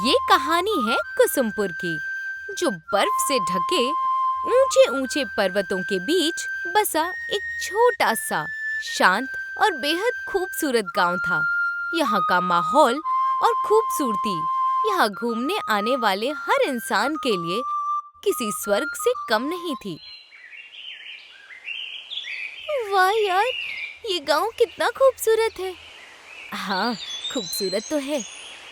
ये कहानी है कुसुमपुर की, जो बर्फ से ढके ऊंचे ऊंचे पर्वतों के बीच बसा एक छोटा सा शांत और बेहद खूबसूरत गांव था। यहाँ का माहौल और खूबसूरती यहाँ घूमने आने वाले हर इंसान के लिए किसी स्वर्ग से कम नहीं थी। वाह यार, ये गांव कितना खूबसूरत है। हाँ, खूबसूरत तो है,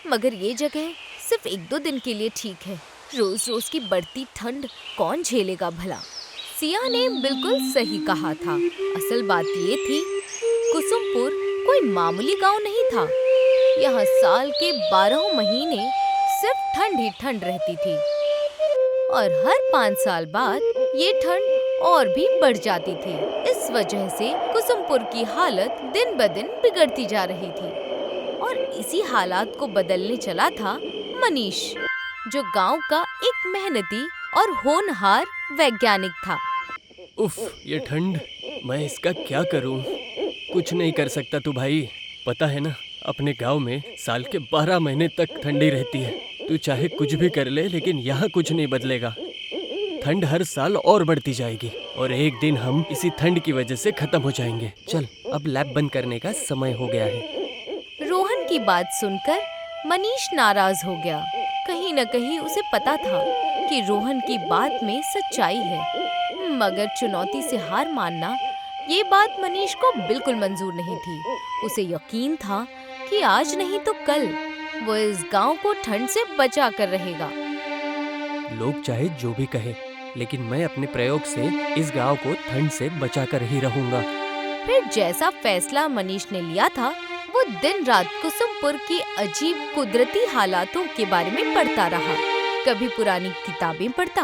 मगर ये जगह सिर्फ एक दो दिन के लिए ठीक है। रोज रोज की बढ़ती ठंड कौन झेलेगा भला। सिया ने बिल्कुल सही कहा था। असल बात ये थी, कुसुमपुर कोई मामूली गांव नहीं था। यहाँ साल के 12 महीने सिर्फ ठंड ही ठंड रहती थी और हर 5 साल बाद ये ठंड और भी बढ़ जाती थी। इस वजह से कुसुमपुर की हालत दिन ब दिन बिगड़ती जा रही थी और इसी हालात को बदलने चला था मनीष, जो गांव का एक मेहनती और होनहार वैज्ञानिक था। उफ, ये ठंड, मैं इसका क्या करूं? कुछ नहीं कर सकता तू भाई। पता है ना, अपने गांव में साल के 12 महीने तक ठंडी रहती है। तू चाहे कुछ भी कर ले, लेकिन यहाँ कुछ नहीं बदलेगा। ठंड हर साल और बढ़ती जाएगी और एक दिन हम इसी ठंड की वजह से खत्म हो जाएंगे। चल, अब लैब बंद करने का समय हो गया है। रोहन की बात सुनकर मनीष नाराज हो गया। कहीं न कहीं उसे पता था कि रोहन की बात में सच्चाई है, मगर चुनौती से हार मानना ये बात मनीष को बिल्कुल मंजूर नहीं थी। उसे यकीन था कि आज नहीं तो कल वो इस गांव को ठंड से बचा कर रहेगा। लोग चाहे जो भी कहे, लेकिन मैं अपने प्रयोग से इस गांव को ठंड से बचा कर ही रहूंगा। फिर जैसा फैसला मनीष ने लिया था, वो दिन रात कुसुमपुर की अजीब कुदरती हालातों के बारे में पढ़ता रहा। कभी पुरानी किताबें पढ़ता,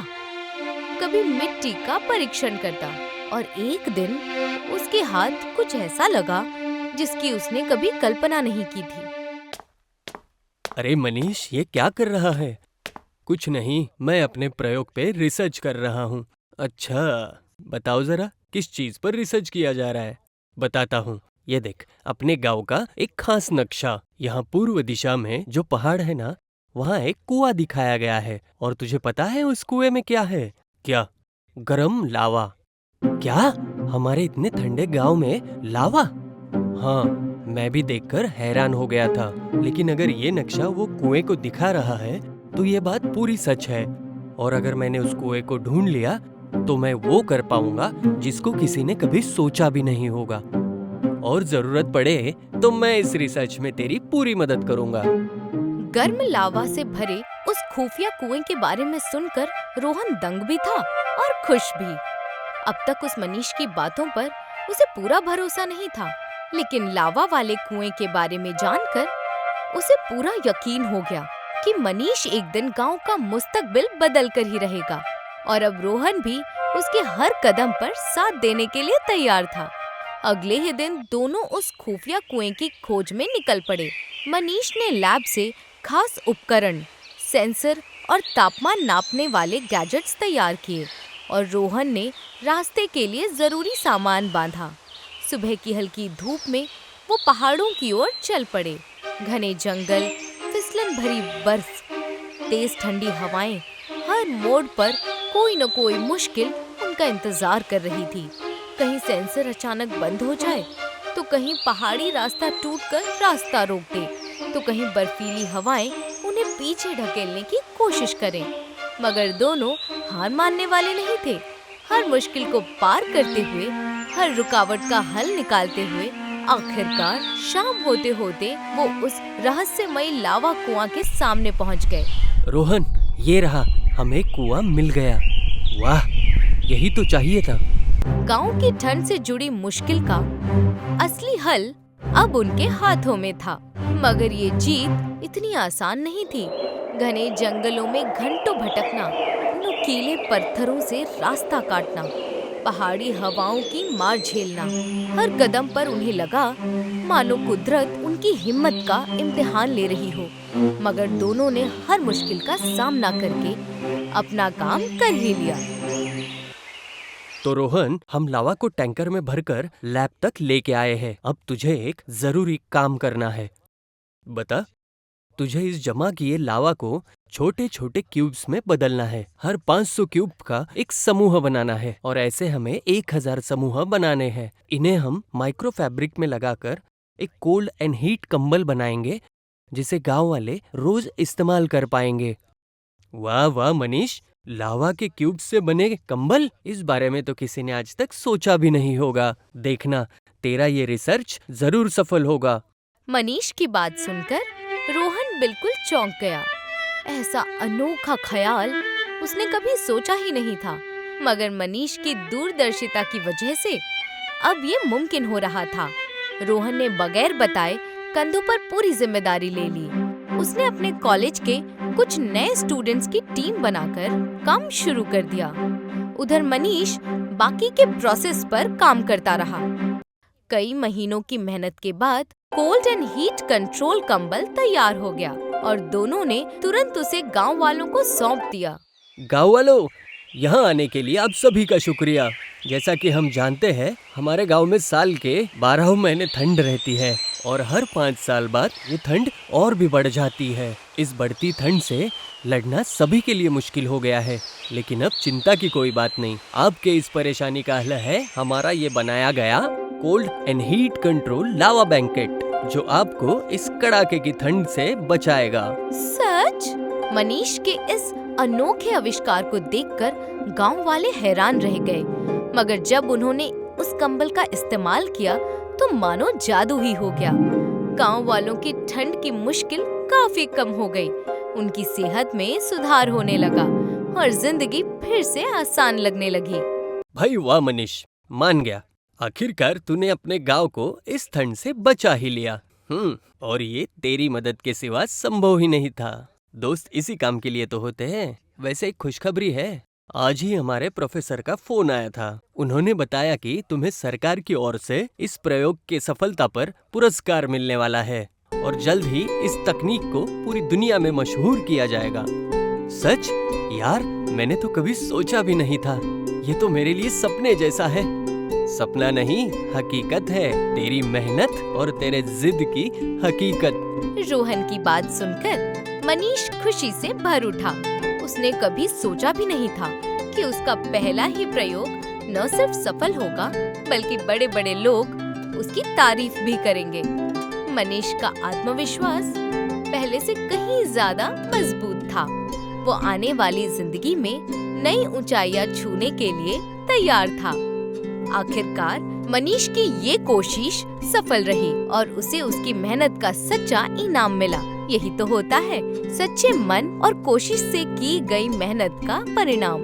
कभी मिट्टी का परीक्षण करता और एक दिन उसके हाथ कुछ ऐसा लगा जिसकी उसने कभी कल्पना नहीं की थी। अरे मनीष, ये क्या कर रहा है? कुछ नहीं, मैं अपने प्रयोग पे रिसर्च कर रहा हूँ। अच्छा, बताओ जरा, किस चीज पर रिसर्च किया जा रहा है? बताता हूँ। ये देख, अपने गांव का एक खास नक्शा। यहाँ पूर्व दिशा में जो पहाड़ है ना, वहाँ एक कुआं दिखाया गया है। और तुझे पता है उस कुएं में क्या है? क्या? गरम लावा। क्या? हमारे इतने ठंडे गांव में लावा? हाँ, मैं भी देखकर हैरान हो गया था। लेकिन अगर ये नक्शा वो कुएं को दिखा रहा है, तो ये बात पूरी सच है। और अगर मैंने उस कुएं को ढूंढ लिया, तो मैं वो कर पाऊंगा जिसको किसी ने कभी सोचा भी नहीं होगा। और जरूरत पड़े तो मैं इस रिसर्च में तेरी पूरी मदद करूंगा। गर्म लावा से भरे उस खुफिया कुएं के बारे में सुनकर रोहन दंग भी था और खुश भी। अब तक उस मनीष की बातों पर उसे पूरा भरोसा नहीं था, लेकिन लावा वाले कुएं के बारे में जानकर उसे पूरा यकीन हो गया कि मनीष एक दिन गांव का मुस्तकबिल बदल कर ही रहेगा। और अब रोहन भी उसके हर कदम पर साथ देने के लिए तैयार था। अगले ही दिन दोनों उस खुफिया कुएं की खोज में निकल पड़े। मनीष ने लैब से खास उपकरण, सेंसर और तापमान नापने वाले गैजेट्स तैयार किए और रोहन ने रास्ते के लिए जरूरी सामान बांधा। सुबह की हल्की धूप में वो पहाड़ों की ओर चल पड़े। घने जंगल, फिसलन भरी बर्फ, तेज ठंडी हवाएं, हर मोड़ पर कोई न कोई मुश्किल उनका इंतजार कर रही थी। कहीं सेंसर अचानक बंद हो जाए, तो कहीं पहाड़ी रास्ता टूटकर रास्ता रोक दे, तो कहीं बर्फीली हवाएं उन्हें पीछे ढकेलने की कोशिश करें। मगर दोनों हार मानने वाले नहीं थे। हर मुश्किल को पार करते हुए, हर रुकावट का हल निकालते हुए, आखिरकार शाम होते होते वो उस रहस्यमयी लावा कुआं के सामने पहुंच गए। रोहन, ये रहा, हमें कुआं मिल गया। वाह, यही तो चाहिए था। गांव की ठंड से जुड़ी मुश्किल का असली हल अब उनके हाथों में था, मगर ये जीत इतनी आसान नहीं थी। घने जंगलों में घंटों भटकना, नुकीले पत्थरों से रास्ता काटना, पहाड़ी हवाओं की मार झेलना, हर कदम पर उन्हें लगा मानो कुदरत उनकी हिम्मत का इम्तिहान ले रही हो। मगर दोनों ने हर मुश्किल का सामना करके अपना काम कर ही लिया। तो रोहन, हम लावा को टैंकर में भरकर लैब तक लेके आए हैं। अब तुझे एक जरूरी काम करना है। बता। तुझे इस जमा किए लावा को छोटे छोटे क्यूब्स में बदलना है। हर 500 क्यूब का एक समूह बनाना है और ऐसे हमें 1000 समूह बनाने हैं। इन्हें हम माइक्रो फैब्रिक में लगाकर एक कोल्ड एंड हीट कंबल बनाएंगे जिसे गांव वाले रोज इस्तेमाल कर पाएंगे। वाह वाह मनीष, लावा के क्यूब से बने कंबल, इस बारे में तो किसी ने आज तक सोचा भी नहीं होगा। देखना, तेरा ये रिसर्च जरूर सफल होगा। मनीष की बात सुनकर रोहन बिल्कुल चौंक गया। ऐसा अनोखा ख्याल उसने कभी सोचा ही नहीं था, मगर मनीष की दूरदर्शिता की वजह से अब ये मुमकिन हो रहा था। रोहन ने बगैर बताए कंधों पर पूरी जिम्मेदारी ले ली। उसने अपने कॉलेज के कुछ नए स्टूडेंट्स की टीम बनाकर काम शुरू कर दिया। उधर मनीष बाकी के प्रोसेस पर काम करता रहा। कई महीनों की मेहनत के बाद कोल्ड एंड हीट कंट्रोल कंबल तैयार हो गया और दोनों ने तुरंत उसे गांव वालों को सौंप दिया। गांव वालों, यहाँ आने के लिए आप सभी का शुक्रिया। जैसा कि हम जानते हैं, हमारे गांव में साल के 12 महीने ठंड रहती है और हर 5 साल बाद ये ठंड और भी बढ़ जाती है। इस बढ़ती ठंड से लड़ना सभी के लिए मुश्किल हो गया है, लेकिन अब चिंता की कोई बात नहीं। आपके इस परेशानी का हल है हमारा ये बनाया गया cold and heat control lava banquet, जो आपको इस कड़ाके की ठंड से बचाएगा। सच? मनीष के इस अनोखे आविष्कार को देखकर गांव वाले हैरान रह गए, मगर जब उन्होंने उस कंबल का इस्तेमाल किया तो मानो जादू ही हो गया। गांव वालों की ठंड की मुश्किल काफी कम हो गई, उनकी सेहत में सुधार होने लगा और जिंदगी फिर से आसान लगने लगी। भाई वाह मनीष, मान गया। आखिरकार तूने अपने गांव को इस ठंड से बचा ही लिया। और ये तेरी मदद के सिवा संभव ही नहीं था। दोस्त इसी काम के लिए तो होते हैं। वैसे एक खुशखबरी है, आज ही हमारे प्रोफेसर का फोन आया था। उन्होंने बताया कि तुम्हें सरकार की ओर से इस प्रयोग के सफलता पर पुरस्कार मिलने वाला है और जल्द ही इस तकनीक को पूरी दुनिया में मशहूर किया जाएगा। सच? यार, मैंने तो कभी सोचा भी नहीं था। ये तो मेरे लिए सपने जैसा है। सपना नहीं, हकीकत है। तेरी मेहनत और तेरे जिद की हकीकत। रोहन की बात सुनकर मनीष खुशी से भर उठा। उसने कभी सोचा भी नहीं था कि उसका पहला ही प्रयोग न सिर्फ सफल होगा, बल्कि बड़े बड़े लोग उसकी तारीफ भी करेंगे। मनीष का आत्मविश्वास पहले से कहीं ज्यादा मजबूत था। वो आने वाली जिंदगी में नई ऊंचाइयां छूने के लिए तैयार था। आखिरकार मनीष की ये कोशिश सफल रही और उसे उसकी मेहनत का सच्चा इनाम मिला। यही तो होता है सच्चे मन और कोशिश से की गई मेहनत का परिणाम।